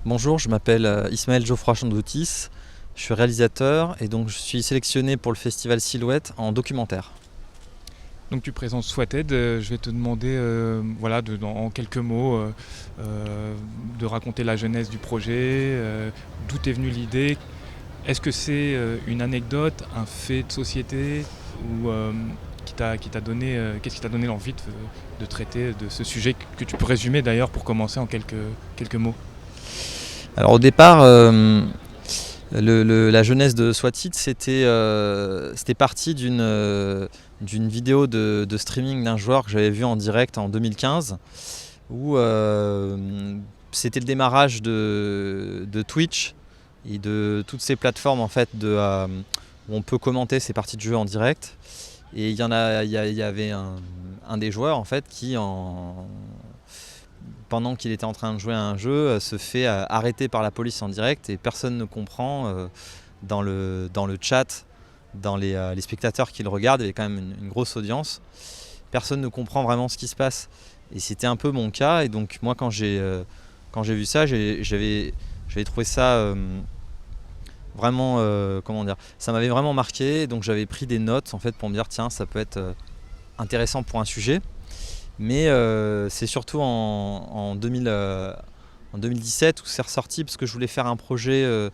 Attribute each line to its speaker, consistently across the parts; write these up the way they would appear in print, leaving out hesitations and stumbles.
Speaker 1: Bonjour, je m'appelle Ismaël Geoffroy Chandoutis, je suis réalisateur et donc je suis sélectionné pour le festival Silhouette en documentaire.
Speaker 2: Donc tu présentes Swatted, je vais te demander en quelques mots de raconter la genèse du projet, d'où est venue l'idée. Est-ce que c'est une anecdote, un fait de société ou qui t'a donné, qu'est-ce qui t'a donné l'envie de traiter de ce sujet que tu peux résumer d'ailleurs pour commencer en quelques mots.
Speaker 1: Alors au départ, la jeunesse de Swatted, c'était parti d'une vidéo de streaming d'un joueur que j'avais vu en direct en 2015, où c'était le démarrage de Twitch et de toutes ces plateformes en fait où on peut commenter ces parties de jeu en direct. Et il y avait un des joueurs en fait qui pendant qu'il était en train de jouer à un jeu, se fait arrêter par la police en direct et personne ne comprend dans le chat, dans les spectateurs qui le regardent, il y avait quand même une grosse audience. Personne ne comprend vraiment ce qui se passe. Et c'était un peu mon cas. Et donc moi quand j'ai vu ça, j'avais trouvé ça vraiment, comment dire, ça m'avait vraiment marqué. Donc j'avais pris des notes en fait pour me dire tiens, ça peut être intéressant pour un sujet. Mais c'est surtout en 2017 où c'est ressorti parce que je voulais faire un projet où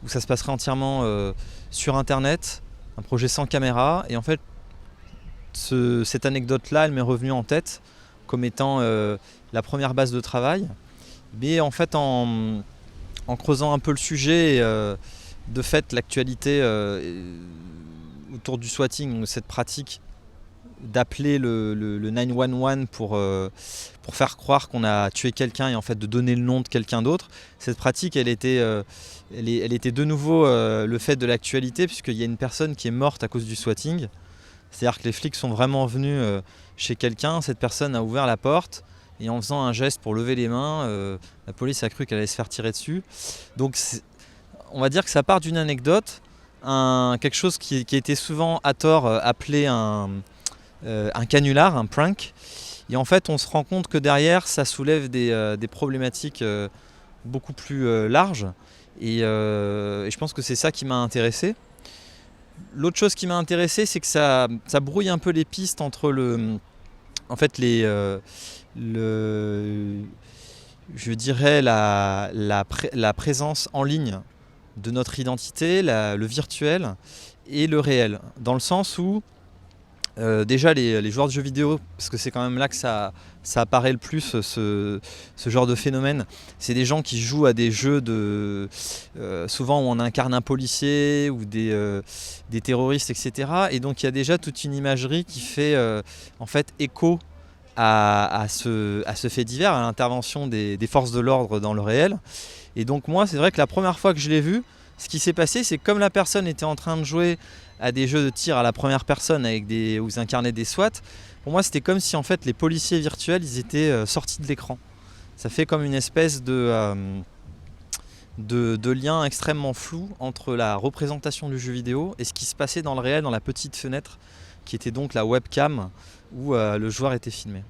Speaker 1: ça se passerait entièrement sur internet, un projet sans caméra. Et en fait, cette anecdote-là, elle m'est revenue en tête comme étant la première base de travail. Mais en fait, en creusant un peu le sujet, de fait, l'actualité autour du swatting, cette pratique d'appeler le 911 pour faire croire qu'on a tué quelqu'un et en fait de donner le nom de quelqu'un d'autre. Cette pratique, elle était de nouveau le fait de l'actualité puisqu'il y a une personne qui est morte à cause du swatting. C'est-à-dire que les flics sont vraiment venus chez quelqu'un, cette personne a ouvert la porte et en faisant un geste pour lever les mains, la police a cru qu'elle allait se faire tirer dessus. Donc on va dire que ça part d'une anecdote, quelque chose qui a été souvent à tort appelé un canular, un prank. Et en fait, on se rend compte que derrière, ça soulève des problématiques beaucoup plus larges. Et je pense que c'est ça qui m'a intéressé. L'autre chose qui m'a intéressé, c'est que ça brouille un peu les pistes entre en fait, je dirais la présence en ligne de notre identité, le virtuel et le réel. Dans le sens où déjà les joueurs de jeux vidéo, parce que c'est quand même là que ça apparaît le plus ce genre de phénomène, c'est des gens qui jouent à des jeux souvent où on incarne un policier ou des terroristes, etc. Et donc il y a déjà toute une imagerie qui fait en fait écho à ce fait divers, à l'intervention des forces de l'ordre dans le réel. Et donc moi, c'est vrai que la première fois que je l'ai vu, ce qui s'est passé, c'est que comme la personne était en train de jouer à des jeux de tir à la première personne où ils incarnaient des SWAT, pour moi c'était comme si en fait les policiers virtuels ils étaient sortis de l'écran. Ça fait comme une espèce de lien extrêmement flou entre la représentation du jeu vidéo et ce qui se passait dans le réel, dans la petite fenêtre qui était donc la webcam où le joueur était filmé.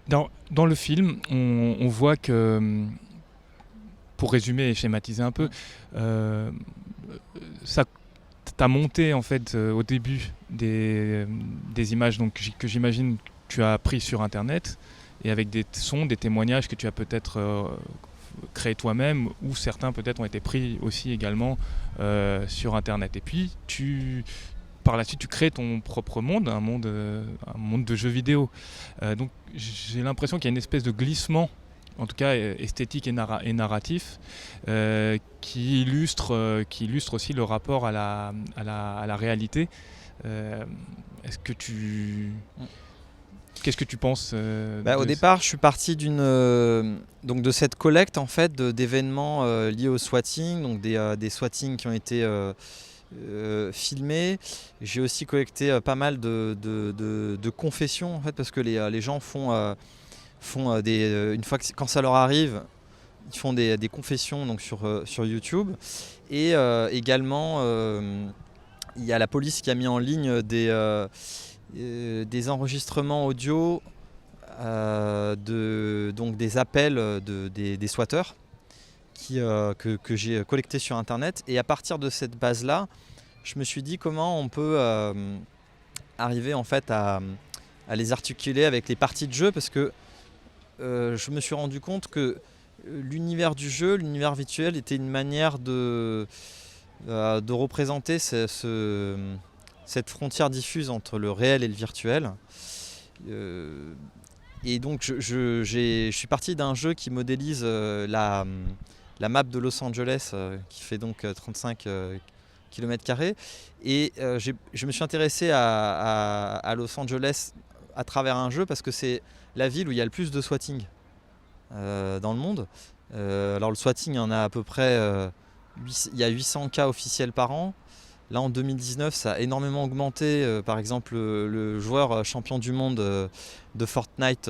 Speaker 2: Dans le film, on voit que, pour résumer et schématiser un peu, ça t'a monté en fait au début des images que j'imagine tu as pris sur internet et avec des sons, des témoignages que tu as peut-être créés toi-même ou certains peut-être ont été pris aussi également sur internet. Et puis par la suite tu crées ton propre monde, un monde de jeux vidéo. Donc j'ai l'impression qu'il y a une espèce de glissement, en tout cas esthétique et narratif, qui illustre aussi le rapport à la réalité. Est-ce que Qu'est-ce que tu penses
Speaker 1: Au départ, je suis parti donc de cette collecte en fait d'événements liés au swatting, donc des swattings qui ont été filmés. J'ai aussi collecté pas mal de confessions en fait parce que les gens font une fois quand ça leur arrive, ils font des confessions donc sur YouTube. Et également, il y a la police qui a mis en ligne des enregistrements audio donc des appels des squatteurs que j'ai collectés sur internet. Et à partir de cette base-là, je me suis dit comment on peut arriver en fait à les articuler avec les parties de jeu, parce que je me suis rendu compte que l'univers du jeu, l'univers virtuel était une manière de représenter cette frontière diffuse entre le réel et le virtuel. Et donc je suis parti d'un jeu qui modélise la map de Los Angeles, qui fait donc 35 km². Et je me suis intéressé à Los Angeles à travers un jeu, parce que c'est la ville où il y a le plus de swatting dans le monde. Alors le swatting, il y en a à peu près il y a 800 cas officiels par an. Là en 2019, ça a énormément augmenté. Par exemple, le joueur champion du monde de Fortnite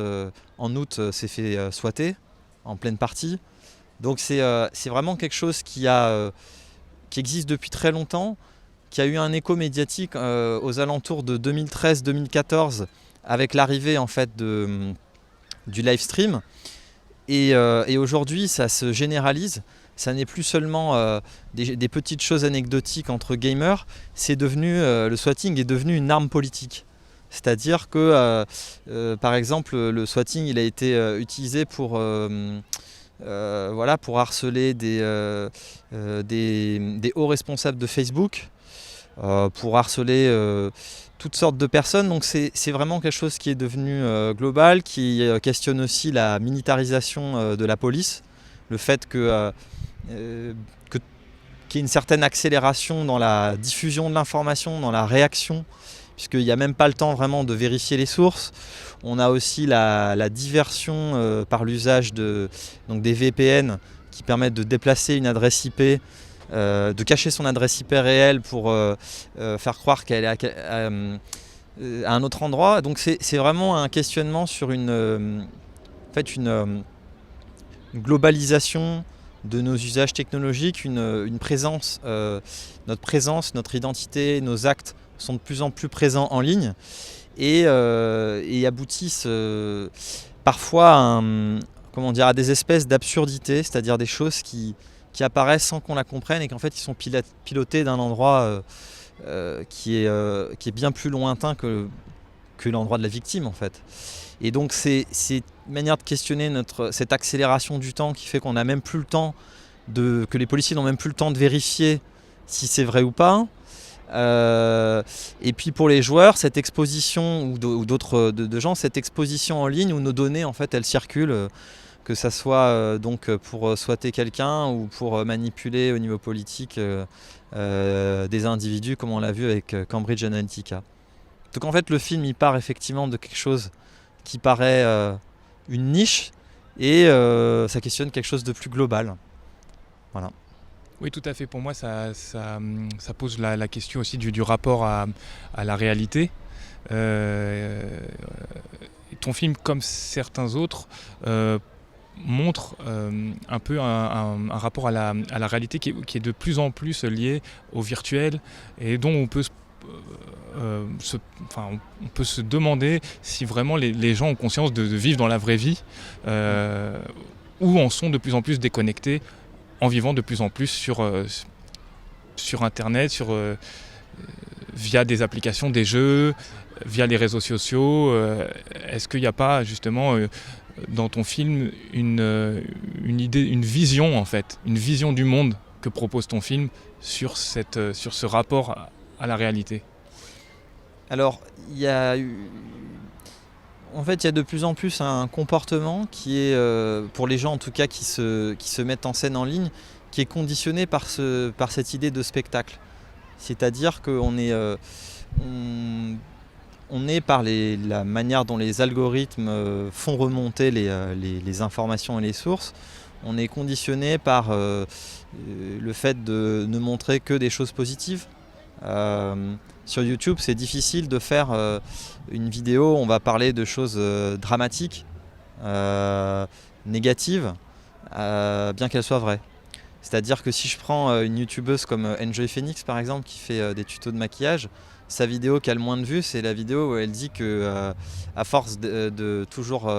Speaker 1: en août s'est fait swatter en pleine partie. Donc c'est vraiment quelque chose qui existe depuis très longtemps, qui a eu un écho médiatique aux alentours de 2013-2014 avec l'arrivée en fait du live stream. Et aujourd'hui, ça se généralise. Ça n'est plus seulement des petites choses anecdotiques entre gamers. C'est devenu, le swatting est devenu une arme politique. C'est-à-dire que, par exemple, le swatting, il a été utilisé pour harceler des hauts responsables de Facebook, pour harceler toutes sortes de personnes. Donc c'est vraiment quelque chose qui est devenu global, qui questionne aussi la militarisation de la police, le fait qu'il y ait une certaine accélération dans la diffusion de l'information, dans la réaction, puisqu'il n'y a même pas le temps vraiment de vérifier les sources. On a aussi la diversion par l'usage des VPN qui permettent de déplacer une adresse IP, de cacher son adresse IP réelle pour faire croire qu'elle est à un autre endroit. Donc c'est vraiment un questionnement sur une globalisation de nos usages technologiques, une présence, notre identité, nos actes sont de plus en plus présents en ligne et aboutissent parfois à des espèces d'absurdités, c'est-à-dire des choses qui apparaissent sans qu'on la comprenne et qu'en fait ils sont pilotés d'un endroit qui est bien plus lointain que l'endroit de la victime en fait. Et donc c'est une manière de questionner cette accélération du temps qui fait qu'on n'a même plus le temps que les policiers n'ont même plus le temps de vérifier si c'est vrai ou pas. Et puis pour les joueurs, cette exposition ou d'autres de gens, cette exposition en ligne où nos données en fait elles circulent, que ça soit donc pour swatter quelqu'un ou pour manipuler au niveau politique des individus, comme on l'a vu avec Cambridge Analytica. Donc en fait le film il part effectivement de quelque chose qui paraît une niche et ça questionne quelque chose de plus global. Voilà.
Speaker 2: Oui, tout à fait. Pour moi, ça pose la question aussi du rapport à la réalité. Ton film, comme certains autres, montre un peu un rapport à la réalité qui est de plus en plus lié au virtuel et dont on peut on peut se demander si vraiment les gens ont conscience de vivre dans la vraie vie ou en sont de plus en plus déconnectés en vivant de plus en plus sur Internet, via des applications, des jeux, via les réseaux sociaux. Est-ce qu'il n'y a pas justement dans ton film une idée, une vision en fait, une vision du monde que propose ton film sur ce rapport à la réalité?
Speaker 1: Alors, il y a de plus en plus un comportement qui est, pour les gens en tout cas qui se mettent en scène en ligne, qui est conditionné par cette idée de spectacle. C'est-à-dire qu'on est, on est par la manière dont les algorithmes font remonter les informations et les sources, on est conditionné par le fait de ne montrer que des choses positives. Sur YouTube, c'est difficile de faire une vidéo où on va parler de choses dramatiques, négatives, bien qu'elles soient vraies. C'est-à-dire que si je prends une youtubeuse comme Enjoy Phoenix par exemple, qui fait des tutos de maquillage, sa vidéo qui a le moins de vues, c'est la vidéo où elle dit que à force de toujours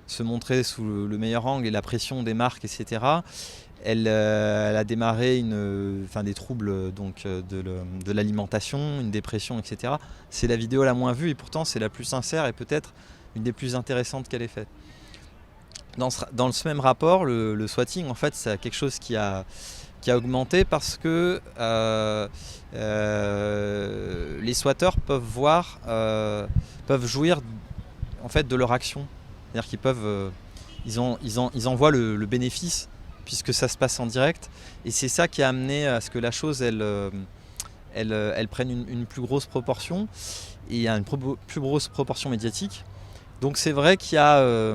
Speaker 1: se montrer sous le meilleur angle et la pression des marques, etc., elle a démarré des troubles de l'alimentation, une dépression, etc. C'est la vidéo la moins vue et pourtant c'est la plus sincère et peut-être une des plus intéressantes qu'elle ait faites. Dans ce même rapport, le swatting, en fait, c'est quelque chose qui a augmenté parce que les swatteurs peuvent jouir en fait de leur action. C'est-à-dire qu'ils peuvent, ils en voient le bénéfice puisque ça se passe en direct. Et c'est ça qui a amené à ce que la chose, elle prenne une plus grosse proportion et une plus grosse proportion médiatique. Donc c'est vrai qu'il y a,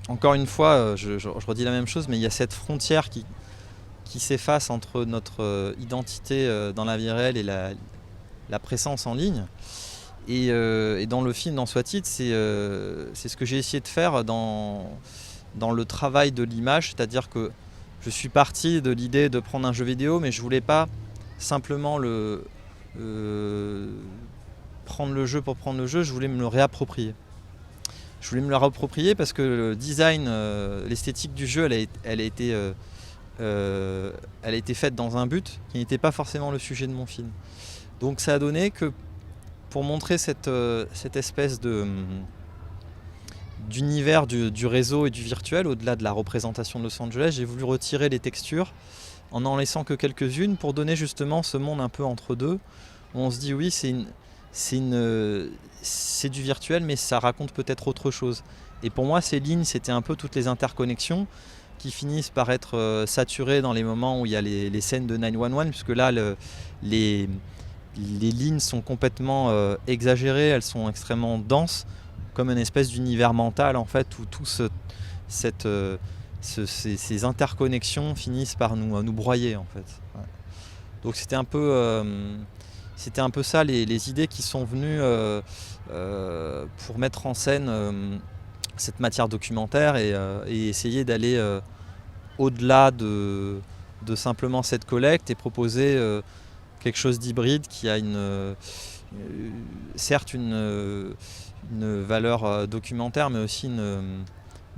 Speaker 1: encore une fois, je redis la même chose, mais il y a cette frontière qui s'efface entre notre identité dans la vie réelle et la présence en ligne. Et dans le film, dans Swatted, c'est ce que j'ai essayé de faire dans le travail de l'image, c'est-à-dire que je suis parti de l'idée de prendre un jeu vidéo, mais je voulais pas simplement prendre le jeu pour prendre le jeu, je voulais me le réapproprier. Je voulais me le réapproprier parce que le design, l'esthétique du jeu, elle a été faite dans un but qui n'était pas forcément le sujet de mon film. Donc ça a donné que pour montrer cette espèce d'univers du réseau et du virtuel, au-delà de la représentation de Los Angeles, j'ai voulu retirer les textures en n'en laissant que quelques-unes pour donner justement ce monde un peu entre deux, où on se dit oui, c'est du virtuel, mais ça raconte peut-être autre chose. Et pour moi, ces lignes, c'était un peu toutes les interconnexions qui finissent par être saturées dans les moments où il y a les scènes de 911, puisque là, les lignes sont complètement exagérées, elles sont extrêmement denses, comme une espèce d'univers mental en fait, où tout ces interconnexions finissent par nous broyer en fait. Ouais. Donc c'était un peu ça les idées qui sont venues pour mettre en scène cette matière documentaire et essayer d'aller au-delà de simplement cette collecte et proposer quelque chose d'hybride qui a certes une valeur documentaire, mais aussi une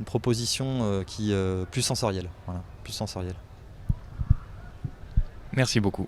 Speaker 1: proposition qui plus sensorielle. Voilà, plus sensorielle.
Speaker 2: Merci beaucoup.